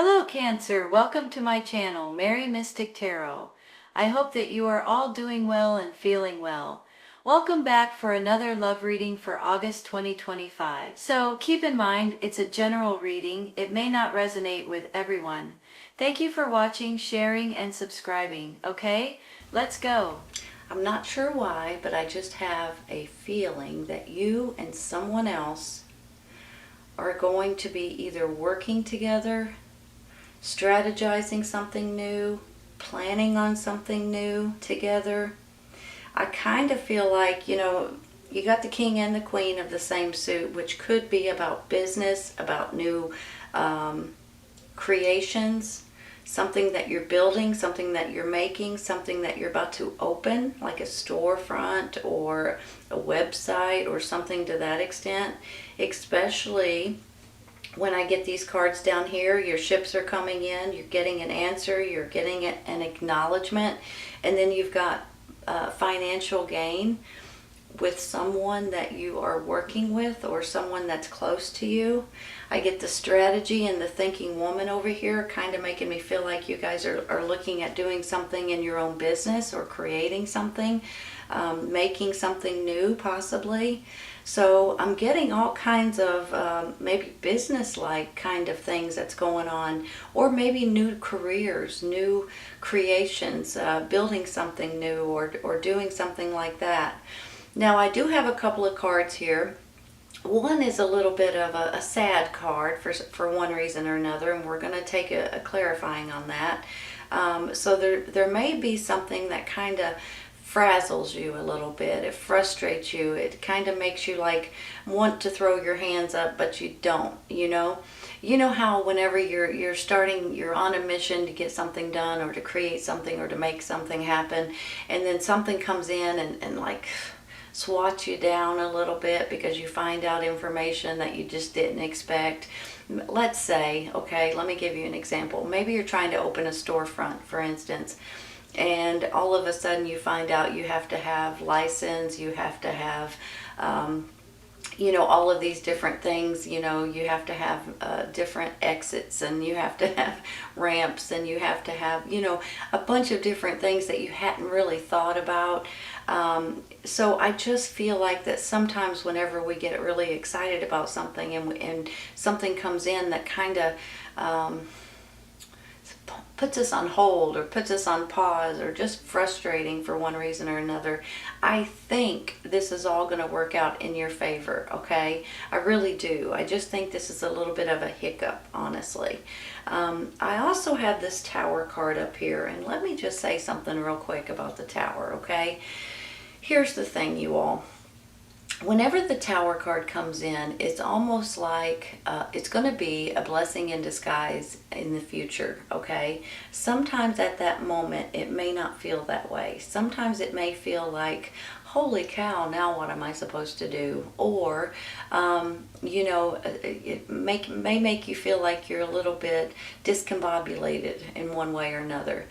Hello Cancer, welcome to my channel, Mary Mystic Tarot. I hope that you are all doing well and feeling well. Welcome back for another love reading for August 2025. So keep in mind, it's a general reading. It may not resonate with everyone. Thank you for watching, sharing, and subscribing. Okay, let's go. I'm not sure why, but I just have a feeling that you and someone else are going to be either working together, strategizing something new, planning on something new together. I kind of feel like, you got the king and the queen of the same suit, which could be about business, about new creations, something that you're building, something that you're making, something that you're about to open, like a storefront or a website or something to that extent. Especially when I get these cards down here, your ships are coming in, you're getting an answer, you're getting an acknowledgement, and then you've got financial gain with someone that you are working with or someone that's close to you. I get the strategy and the thinking woman over here kind of making me feel like you guys are looking at doing something in your own business or creating something, making something new possibly. So I'm getting all kinds of maybe business-like kind of things that's going on, or maybe new careers, new creations, building something new or doing something like that. Now I do have a couple of cards here. One is a little bit of a sad card for one reason or another, and we're going to take a clarifying on that. So there may be something that kind of frazzles you a little bit. It frustrates you. It kind of makes you like want to throw your hands up, but you don't. You know how whenever you're on a mission to get something done or to create something or to make something happen, and then something comes in and like swats you down a little bit because you find out information that you just didn't expect. Let's say, okay, let me give you an example. Maybe you're trying to open a storefront, for instance, and all of a sudden you find out you have to have license, you have to have all of these different things. You have to have different exits, and you have to have ramps, and you have to have a bunch of different things that you hadn't really thought about. So I just feel like that sometimes whenever we get really excited about something and something comes in that kind of puts us on hold or puts us on pause or just frustrating for one reason or another, I think this is all going to work out in your favor, okay? I really do. I just think this is a little bit of a hiccup, honestly. I also have this Tower card up here, and let me just say something real quick about the Tower, okay? Here's the thing, you all. Whenever the Tower card comes in, it's almost like it's going to be a blessing in disguise in the future, okay? Sometimes at that moment, it may not feel that way. Sometimes it may feel like, holy cow, now what am I supposed to do? Or, it may make you feel like you're a little bit discombobulated in one way or another.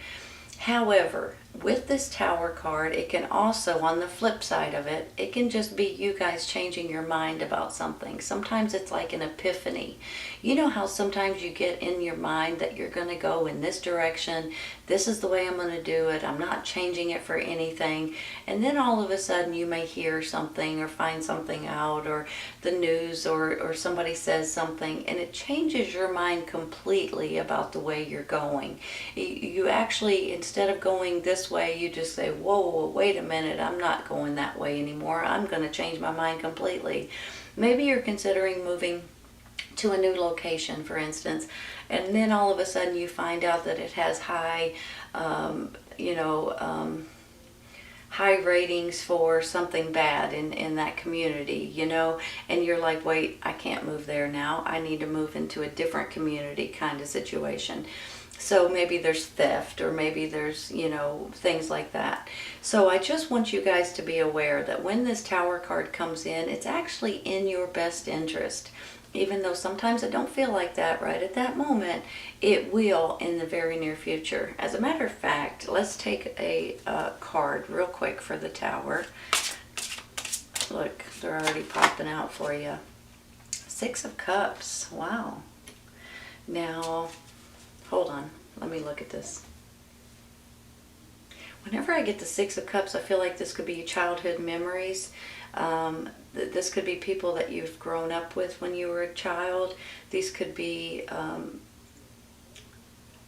However, with this Tower card, it can also, on the flip side of it, it can just be you guys changing your mind about something. Sometimes it's like an epiphany. You know how sometimes you get in your mind that you're going to go in this direction, this is the way I'm going to do it, I'm not changing it for anything, and then all of a sudden you may hear something or find something out, or the news or somebody says something, and it changes your mind completely about the way you're going. You actually, instead of going this way, you just say, whoa, wait a minute, I'm not going that way anymore. I'm going to change my mind completely. Maybe you're considering moving to a new location, for instance, and then all of a sudden you find out that it has high ratings for something bad in that community, and you're like, wait, I can't move there now. I need to move into a different community kind of situation. So maybe there's theft, or maybe there's, things like that. So I just want you guys to be aware that when this Tower card comes in, it's actually in your best interest. Even though sometimes it don't feel like that right at that moment, it will in the very near future. As a matter of fact, let's take a card real quick for the Tower. Look, they're already popping out for you. Six of Cups. Wow. Now, Hold on, let me look at this. Whenever I get the Six of Cups, I feel like this could be childhood memories. This could be people that you've grown up with when you were a child. These could be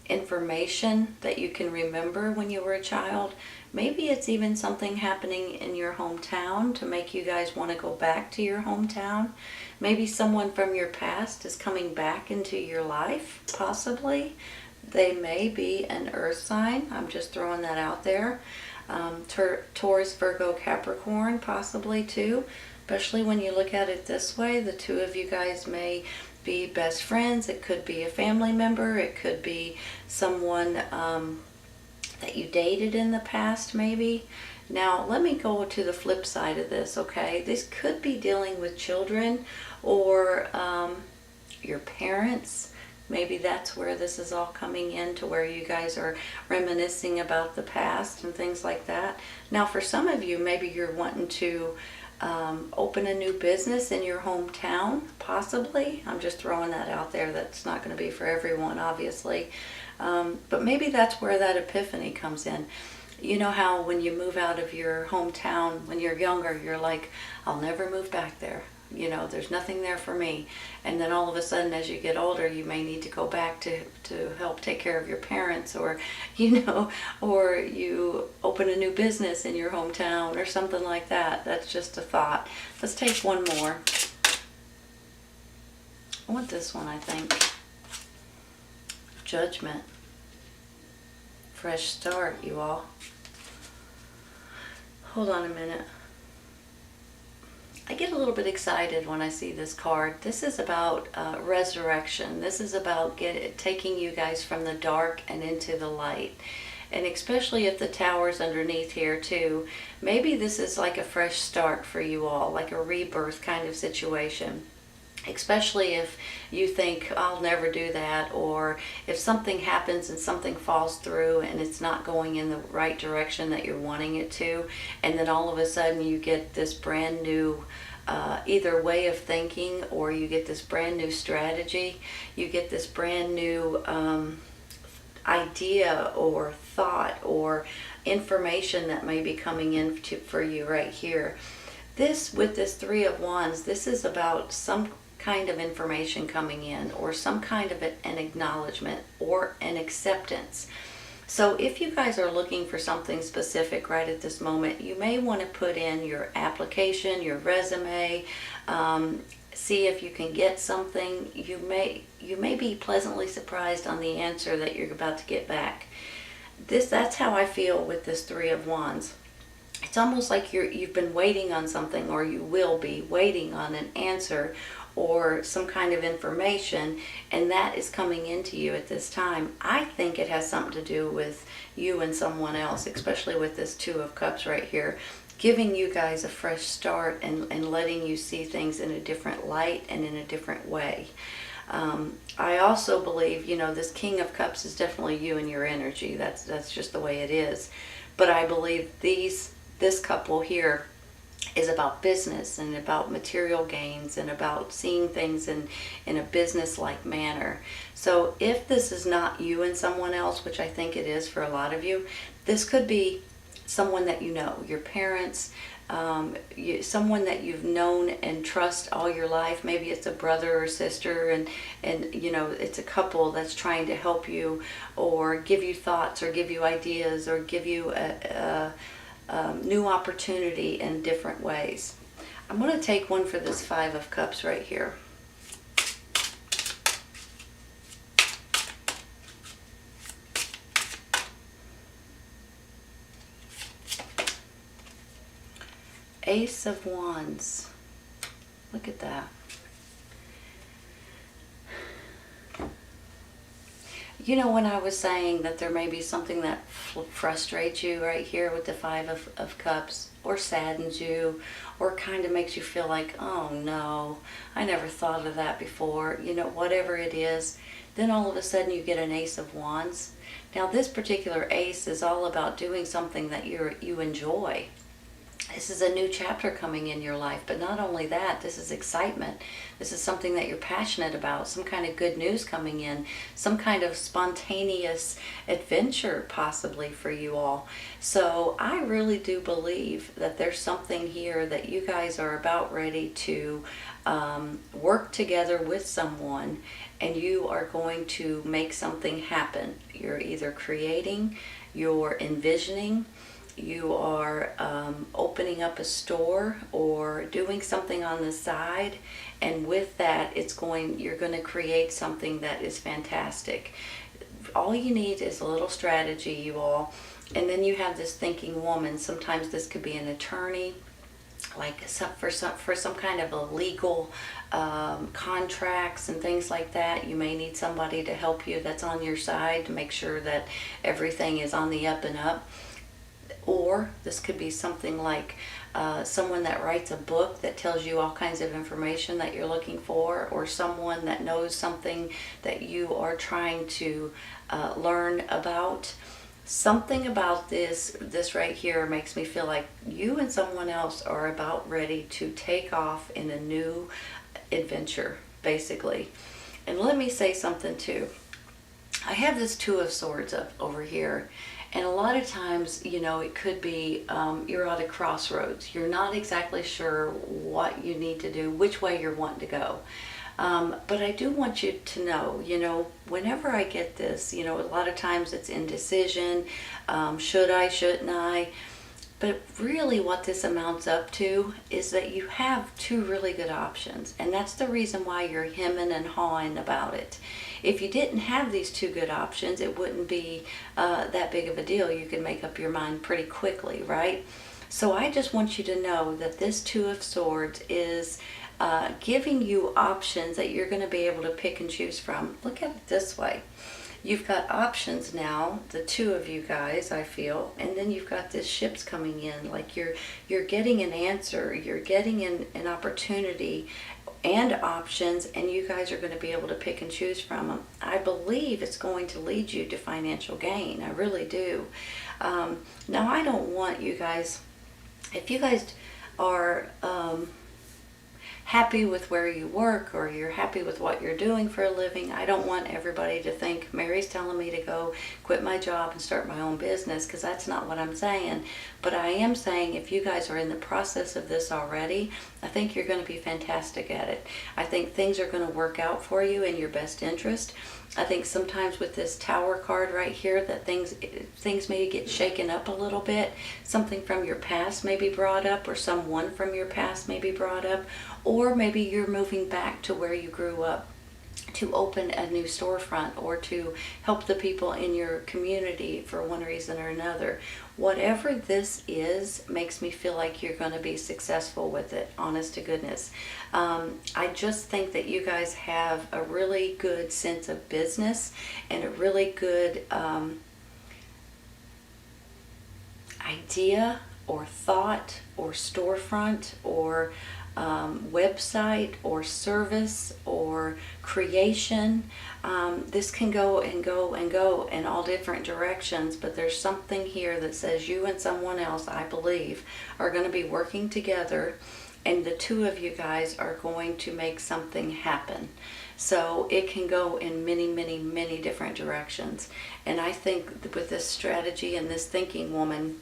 information that you can remember when you were a child. Maybe it's even something happening in your hometown to make you guys want to go back to your hometown. Maybe someone from your past is coming back into your life, possibly. They may be an earth sign. I'm just throwing that out there. Taurus, Virgo, Capricorn, possibly too. Especially when you look at it this way, the two of you guys may be best friends. It could be a family member. It could be someone that you dated in the past, maybe. Now, let me go to the flip side of this, okay? This could be dealing with children or your parents. Maybe that's where this is all coming in, to where you guys are reminiscing about the past and things like that. Now, for some of you, maybe you're wanting to open a new business in your hometown, possibly. I'm just throwing that out there. That's not going to be for everyone, obviously. But maybe that's where that epiphany comes in. You know how when you move out of your hometown when you're younger, you're like, I'll never move back there. You know, there's nothing there for me. And then all of a sudden, as you get older, you may need to go back to help take care of your parents, or, you know, or you open a new business in your hometown or something like that. That's just a thought. Let's take one more. I want this one, I think. Judgment. Fresh start, you all. Hold on a minute. I get a little bit excited when I see this card. This is about resurrection. This is about taking you guys from the dark and into the light. And especially if the tower's underneath here too, maybe this is like a fresh start for you all, like a rebirth kind of situation. Especially if you think, I'll never do that, or if something happens and something falls through and it's not going in the right direction that you're wanting it to, and then all of a sudden you get this brand new either way of thinking, or you get this brand new strategy, you get this brand new idea or thought or information that may be coming in for you right here. This, with this Three of Wands, this is about some kind of information coming in, or some kind of an acknowledgement or an acceptance. So if you guys are looking for something specific right at this moment, you may want to put in your application, your resume, see if you can get something. You may be pleasantly surprised on the answer that you're about to get back. That's how I feel with this Three of Wands. It's almost like you've been waiting on something, or you will be waiting on an answer or some kind of information, and that is coming into you at this time. I think it has something to do with you and someone else, especially with this Two of Cups right here, giving you guys a fresh start and letting you see things in a different light and in a different way. I also believe, you know, this King of Cups is definitely you and your energy. That's just the way it is. But I believe this couple here is about business and about material gains and about seeing things in a business-like manner. So if this is not you and someone else, which I think it is for a lot of you, this could be someone that you know, your parents, someone that you've known and trust all your life. Maybe it's a brother or sister, and you know, it's a couple that's trying to help you or give you thoughts or give you ideas or give you a new opportunity in different ways. I'm going to take one for this Five of Cups right here. Ace of Wands. Look at that. You know, when I was saying that there may be something that frustrates you right here with the Five of Cups, or saddens you, or kind of makes you feel like, oh no, I never thought of that before, you know, whatever it is, then all of a sudden you get an Ace of Wands. Now this particular ace is all about doing something that you enjoy. This is a new chapter coming in your life, but not only that, this is excitement. This is something that you're passionate about, some kind of good news coming in, some kind of spontaneous adventure possibly for you all. So I really do believe that there's something here that you guys are about ready to work together with someone, and you are going to make something happen. You're either creating, you're envisioning, you are opening up a store or doing something on the side, and with that you're going to create something that is fantastic. All you need is a little strategy, you all, and then you have this thinking woman. Sometimes this could be an attorney, like for some kind of a legal contracts and things like that. You may need somebody to help you that's on your side to make sure that everything is on the up and up. Or this could be something like someone that writes a book that tells you all kinds of information that you're looking for, or someone that knows something that you are trying to learn about. Something about this right here makes me feel like you and someone else are about ready to take off in a new adventure, basically. And let me say something too. I have this Two of Swords up over here. And a lot of times, it could be you're at a crossroads. You're not exactly sure what you need to do, which way you're wanting to go. But I do want you to know, whenever I get this, a lot of times it's indecision. Should I, shouldn't I? But really what this amounts up to is that you have two really good options. And that's the reason why you're hemming and hawing about it. If you didn't have these two good options, it wouldn't be that big of a deal. You could make up your mind pretty quickly, right? So I just want you to know that this Two of Swords is giving you options that you're going to be able to pick and choose from. Look at it this way. You've got options now, the two of you guys, I feel, and then you've got this ships coming in. Like you're getting an answer, you're getting an opportunity and options, and you guys are going to be able to pick and choose from them. I believe it's going to lead you to financial gain. I really do. Now, I don't want you guys, if you guys are happy with where you work, or you're happy with what you're doing for a living, I don't want everybody to think Mary's telling me to go quit my job and start my own business, because that's not what I'm saying. But I am saying if you guys are in the process of this already, I think you're going to be fantastic at it. I think things are going to work out for you in your best interest. I think sometimes with this Tower card right here that things may get shaken up a little bit. Something from your past may be brought up, or someone from your past may be brought up, or maybe you're moving back to where you grew up to open a new storefront, or to help the people in your community for one reason or another. Whatever this is makes me feel like you're going to be successful with it, honest to goodness. I just think that you guys have a really good sense of business and a really good idea or thought or storefront or website or service or creation. This can go and go and go in all different directions, but there's something here that says you and someone else, I believe, are going to be working together, and the two of you guys are going to make something happen. So it can go in many, many, many different directions. And I think with this strategy and this thinking woman,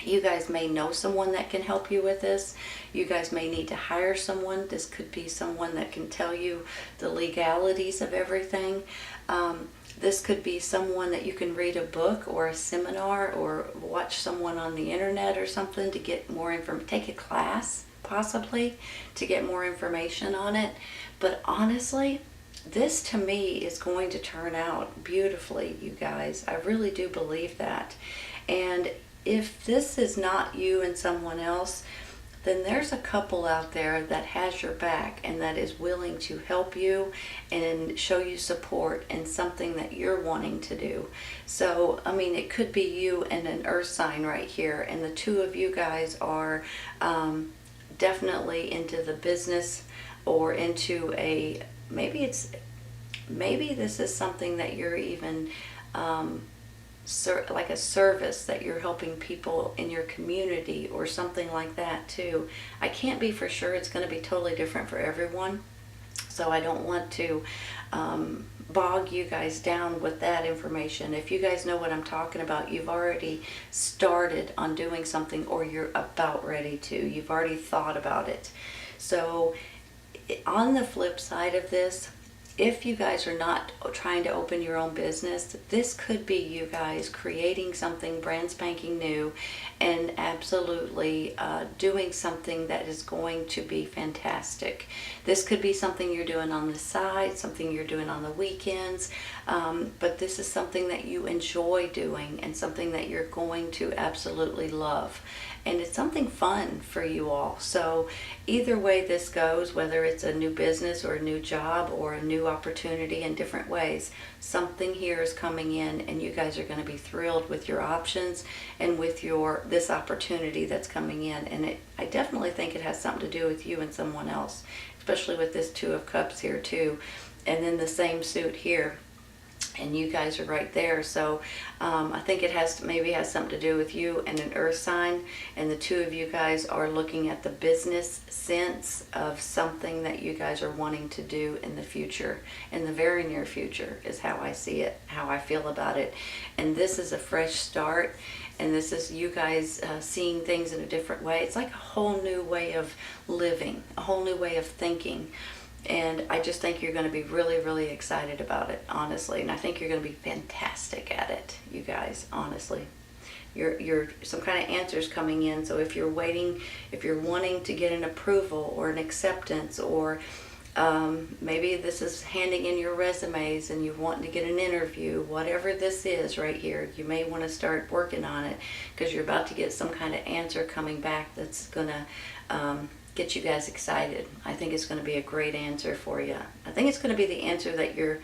you guys may know someone that can help you with this. You guys may need to hire someone. This could be someone that can tell you the legalities of everything. This could be someone that you can read a book or a seminar or watch someone on the internet or something to get more information. Take a class, possibly, to get more information on it. But honestly, this to me is going to turn out beautifully, you guys. I really do believe that. And if this is not you and someone else, then there's a couple out there that has your back and that is willing to help you and show you support in something that you're wanting to do. So, I mean, it could be you and an earth sign right here, and the two of you guys are definitely into the business, or into a, maybe this is something that you're even like a service that you're helping people in your community or something like that too. I can't be for sure. It's going to be totally different for everyone. So I don't want to bog you guys down with that information. If you guys know what I'm talking about, you've already started on doing something, or you're about ready to. You've already thought about it. So on the flip side of this, if you guys are not trying to open your own business, this could be you guys creating something brand spanking new and absolutely doing something that is going to be fantastic. This could be something you're doing on the side, something you're doing on the weekends, but this is something that you enjoy doing and something that you're going to absolutely love. And it's something fun for you all. So either way this goes, whether it's a new business or a new job or a new opportunity in different ways, something here is coming in, and you guys are going to be thrilled with your options and with this opportunity that's coming in. And I definitely think it has something to do with you and someone else, especially with this Two of Cups here too, and then the same suit here. And you guys are right there. So I think it maybe has something to do with you and an earth sign, and the two of you guys are looking at the business sense of something that you guys are wanting to do in the future, in the very near future is how I see it, how I feel about it. And this is a fresh start, and this is you guys seeing things in a different way. It's like a whole new way of living, a whole new way of thinking. And I just think you're going to be really, really excited about it, honestly. And I think you're going to be fantastic at it, you guys, honestly. You're some kind of answers coming in. So if you're waiting, if you're wanting to get an approval or an acceptance, or maybe this is handing in your resumes and you're wanting to get an interview, whatever this is right here, you may want to start working on it, because you're about to get some kind of answer coming back that's going to get you guys excited. I think it's going to be a great answer for you. I think it's going to be the answer that you're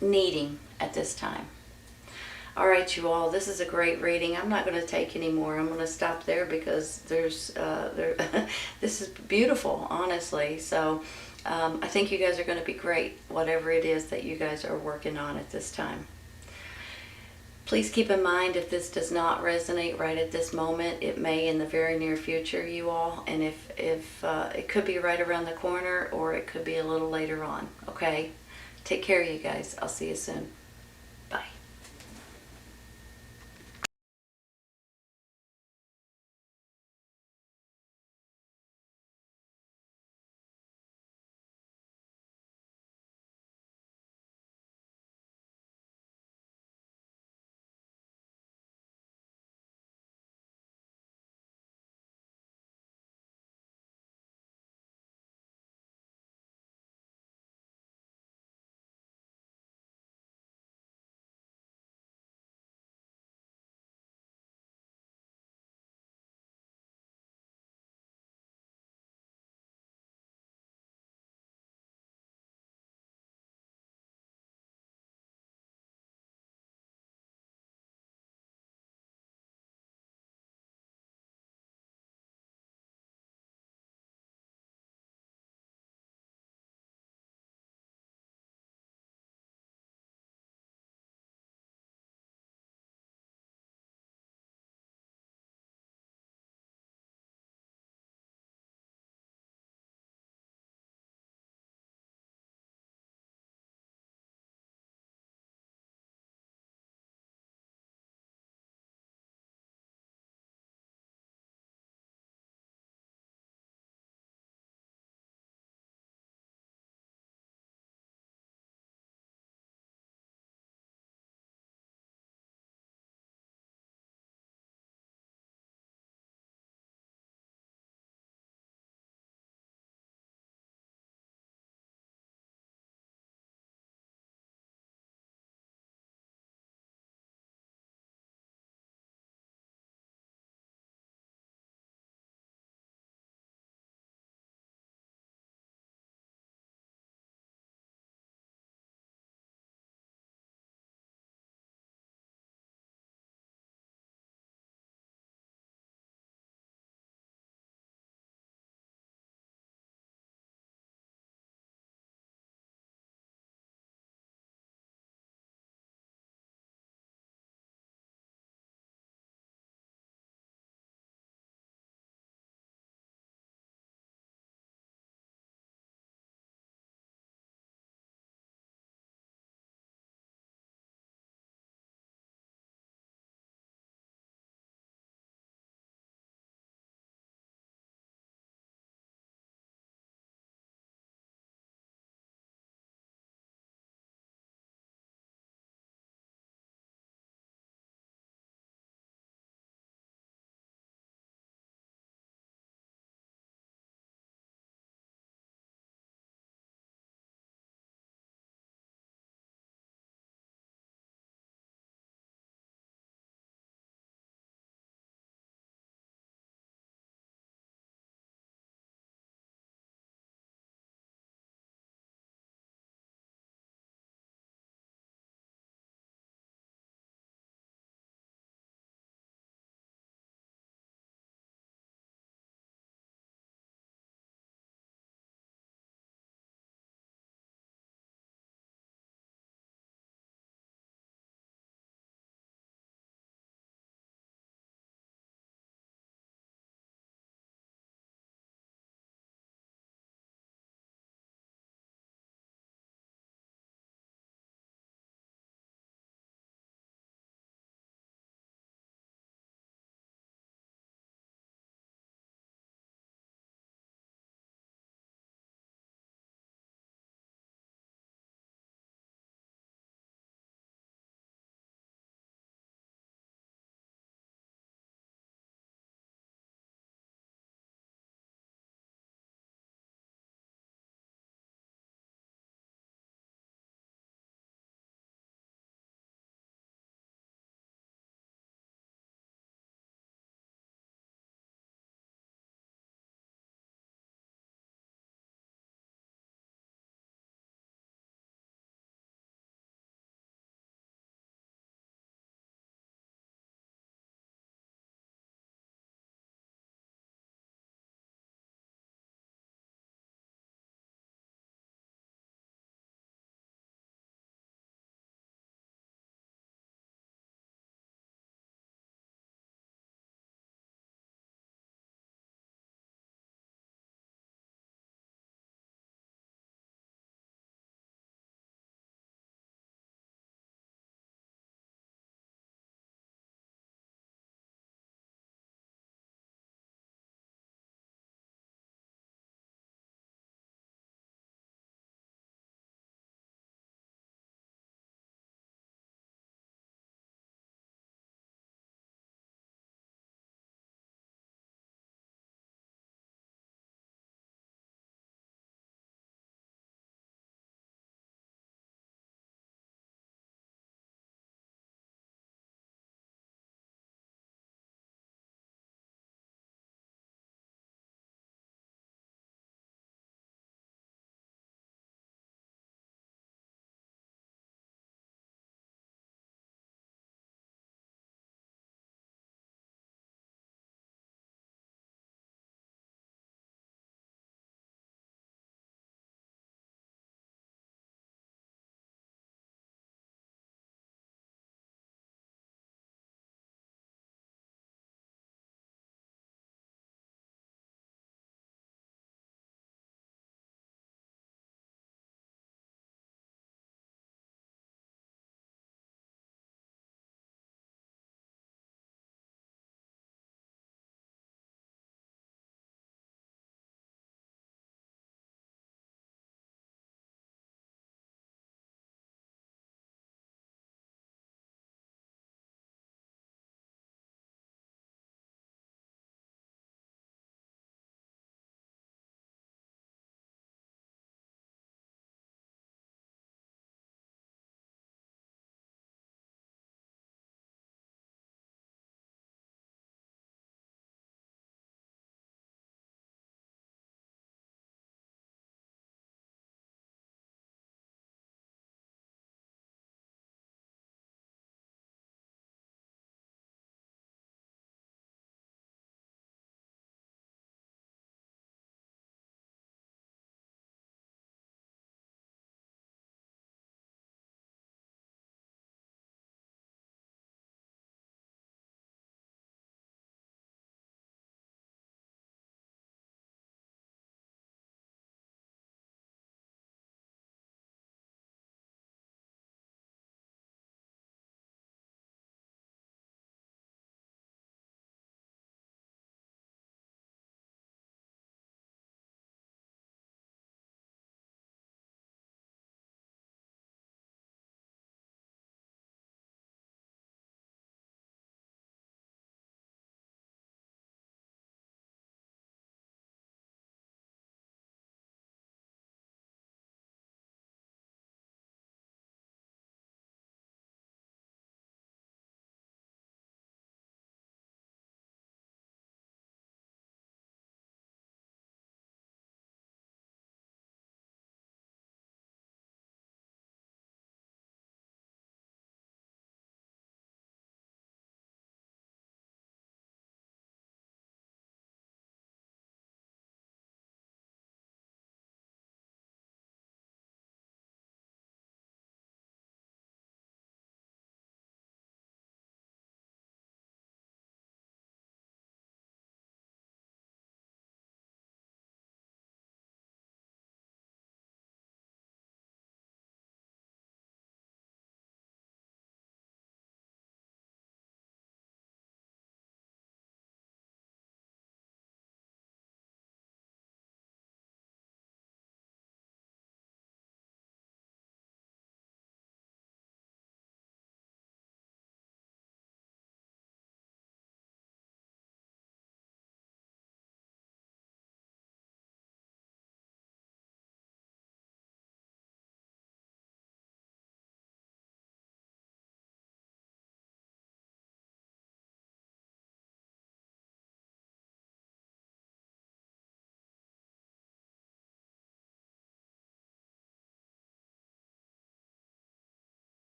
needing at this time. All right, you all, this is a great reading. I'm not going to take any more. I'm going to stop there because this is beautiful, honestly. So I think you guys are going to be great, whatever it is that you guys are working on at this time. Please keep in mind, if this does not resonate right at this moment, it may in the very near future, you all. And if it could be right around the corner, or it could be a little later on. Okay? Take care, you guys. I'll see you soon.